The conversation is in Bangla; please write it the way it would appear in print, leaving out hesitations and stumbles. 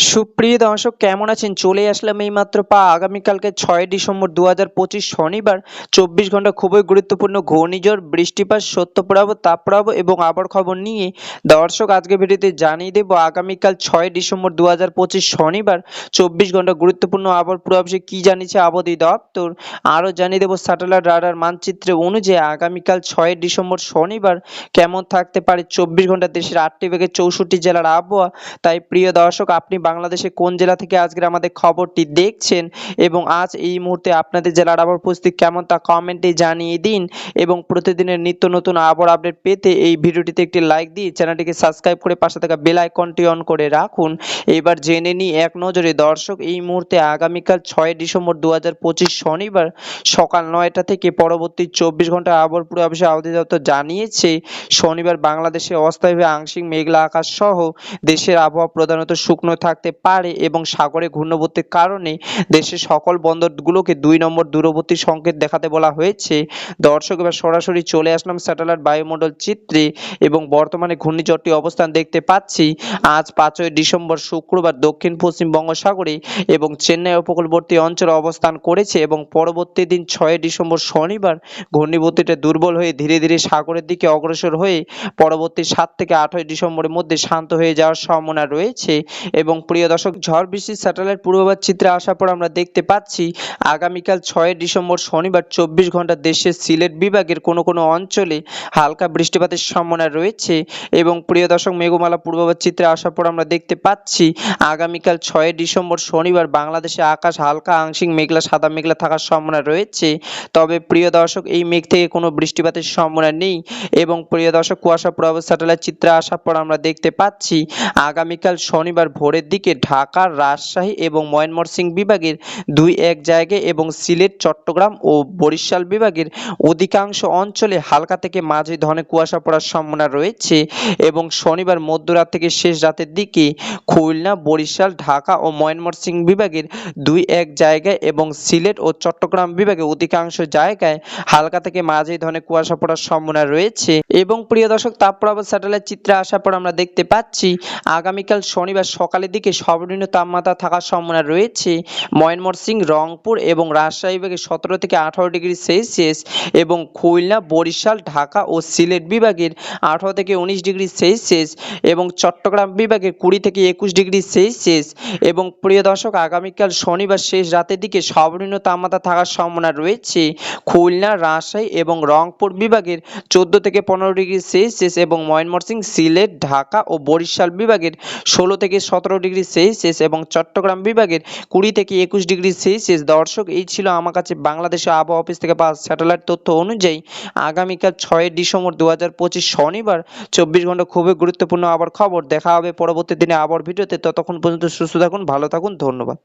সুপ্রিয় দর্শক কেমন আছেন? চলে আসলাম এইমাত্র আগামীকালকে ৬ ডিসেম্বর ২০২৫ শনিবার ২৪ ঘন্টা খুবই গুরুত্বপূর্ণ ঘূর্ণিঝড়, বৃষ্টিপাত, শৈত্যপ্রবাহ, তাপপ্রবাহ এবং আবহাওয়ার খবর নিয়ে দর্শক আজকের ভিডিওতে জানিয়ে দেব আগামীকাল ৬ ডিসেম্বর ২০২৫ শনিবার ২৪ ঘন্টা গুরুত্বপূর্ণ আবহাওয়ার পূর্বাভাসে কি জানিয়েছে আবহাওয়া অধিদপ্তর। আরও জানিয়ে দেব স্যাটেলাইট রাডার মানচিত্রে অনুযায়ী আগামীকাল ৬ ডিসেম্বর শনিবার কেমন থাকতে পারে ২৪ ঘন্টা দেশের ৮টি থেকে ৬৪ জেলার আবহাওয়া। তাই প্রিয় দর্শক, আপনি বাংলাদেশের কোন জেলা থেকে আজকের আমাদের খবরটি দেখছেন এবং আজ এই মুহূর্তে আপনাদের জেলার আবহাওয়ার পরিস্থিতি কেমন তা কমেন্টে জানিয়ে দিন। এবং প্রতিদিনের নিত্য নতুন আবহাওয়ার আপডেট পেতে এই ভিডিওটিতে একটি লাইক দিয়ে চ্যানেলটিকে সাবস্ক্রাইব করে পাশে থাকা বেল আইকনটি অন করে রাখুন। এবার জেনে নিই এক নজরে দর্শক, এই মুহূর্তে আগামীকাল ৬ ডিসেম্বর ২০২৫ শনিবার সকাল ৯টা থেকে পরবর্তী ২৪ ঘন্টা আবহাওয়ার পূর্বাভাসে আবহাওয়া অধিদপ্তর জানিয়েছে শনিবার বাংলাদেশে অস্থায়ীভাবে আংশিক মেঘলা আকাশ সহ দেশের আবহাওয়া প্রধানত শুকনো থাকতে পারে এবং সাগরে ঘূর্ণাবর্তের কারণে দেশের সকল বন্দরগুলোকে ২ নম্বর দূরবর্তী সংকেত দেখাতে বলা হয়েছে। দর্শক, এবার সরাসরি চলে আসলাম স্যাটেলাইট বায়ুমণ্ডল চিত্রে এবং বর্তমানে ঘূর্ণিঝড়টি অবস্থান দেখতে পাচ্ছি আজ ৫ই ডিসেম্বর শুক্রবার দক্ষিণ পশ্চিম বঙ্গোপসাগরে এবং চেন্নাই উপকূলবর্তী অঞ্চলে অবস্থান করেছে এবং পরবর্তী দিন ৬ ডিসেম্বর শনিবার ঘূর্ণিবর্তীটা দুর্বল হয়ে ধীরে ধীরে সাগরের দিকে অগ্রসর হয়ে পরবর্তী ৭ থেকে ৮ই ডিসেম্বরের মধ্যে শান্ত হয়ে যাওয়ার সম্ভাবনা রয়েছে। এবং প্রিয় দর্শক, ঝড় বৃষ্টির স্যাটেলাইট পূর্বাভাস চিত্রে আসার পর আমরা দেখতে পাচ্ছি আগামীকাল ৬ ডিসেম্বর শনিবার ২৪ ঘন্টা দেশের সিলেট বিভাগের কোনো কোনো অঞ্চলে হালকা বৃষ্টিপাতের সম্ভাবনা রয়েছে। এবং প্রিয় দর্শক, মেঘমালা পূর্বাভাস চিত্রে আসার পর আমরা দেখতে পাচ্ছি আগামীকাল ৬ ডিসেম্বর শনিবার বাংলাদেশে আকাশ হালকা আংশিক মেঘলা সাদা মেঘলা থাকার সম্ভাবনা রয়েছে। তবে প্রিয় দর্শক, এই মেঘ থেকে কোনো বৃষ্টিপাতের সম্ভাবনা নেই। এবং প্রিয় দর্শক, কুয়াশা পূর্বাভাস স্যাটেলাইট চিত্রে আসার পর আমরা দেখতে পাচ্ছি আগামীকাল শনিবার ভোরের দিকে ঢাকা, রাজশাহী এবং ময়মনসিংহ বিভাগের ২-১ জায়গায় এবং সিলেট, চট্টগ্রাম ও বরিশাল বিভাগের অধিকাংশ অঞ্চলে হালকা থেকে মাঝারি ধরনের কুয়াশা পড়ার সম্ভাবনা রয়েছে। এবং শনিবার মধ্যরাত থেকে শেষ রাতের দিকে খুলনা, বরিশাল, ঢাকা ও ময়মনসিংহ বিভাগের ২-১ জায়গায় এবং সিলেট ও চট্টগ্রাম বিভাগের অধিকাংশ জায়গায় হালকা থেকে মাঝারি ধরনের কুয়াশা পড়ার সম্ভাবনা রয়েছে। এবং প্রিয় দর্শক, তাপপ্রবাহ স্যাটেলাইট চিত্রে আসার পর আমরা দেখতে পাচ্ছি আগামীকাল শনিবার সকালের দিকে সর্বনিম্ন তাপমাত্রা থাকার সম্ভাবনা রয়েছে ময়মনসিংহ, রংপুর এবং রাজশাহী বিভাগে ১৭ থেকে ১৮ ডিগ্রি সেলসিয়াস এবং খুলনা, বরিশাল, ঢাকা ও সিলেট বিভাগের ১৮ থেকে ১৯ ডিগ্রি সেলসিয়াস এবং চট্টগ্রাম বিভাগের ২০ থেকে ২১ ডিগ্রি সেলসিয়াস। এবং প্রিয় দর্শক, আগামীকাল শনিবার শেষ রাতের দিকে সর্বনিম্ন তাপমাত্রা থাকার সম্ভাবনা রয়েছে খুলনা, রাজশাহী এবং রংপুর বিভাগের ১৪ থেকে ১৫ ডিগ্রি সেলসিয়াস এবং ময়মনসিংহ, সিলেট, ঢাকা ও বরিশাল বিভাগের ১৬ থেকে ১৭ ডিগ্রি সেলসিয়াস এবং চট্টগ্রাম বিভাগের ২০ থেকে ২১ ডিগ্রি সেলসিয়াস। দর্শক, এই ছিল আমার কাছে বাংলাদেশের আবহাওয়া অফিস থেকে পাওয়া স্যাটেলাইট তথ্য অনুযায়ী আগামীকাল ৬ ডিসেম্বর ২০২৫ শনিবার ২৪ ঘন্টা খুবই গুরুত্বপূর্ণ আবহাওয়ার খবর। দেখা হবে পরবর্তী দিনে আবহাওয়ার ভিডিওতে। ততক্ষণ পর্যন্ত সুস্থ থাকুন, ভালো থাকুন, ধন্যবাদ।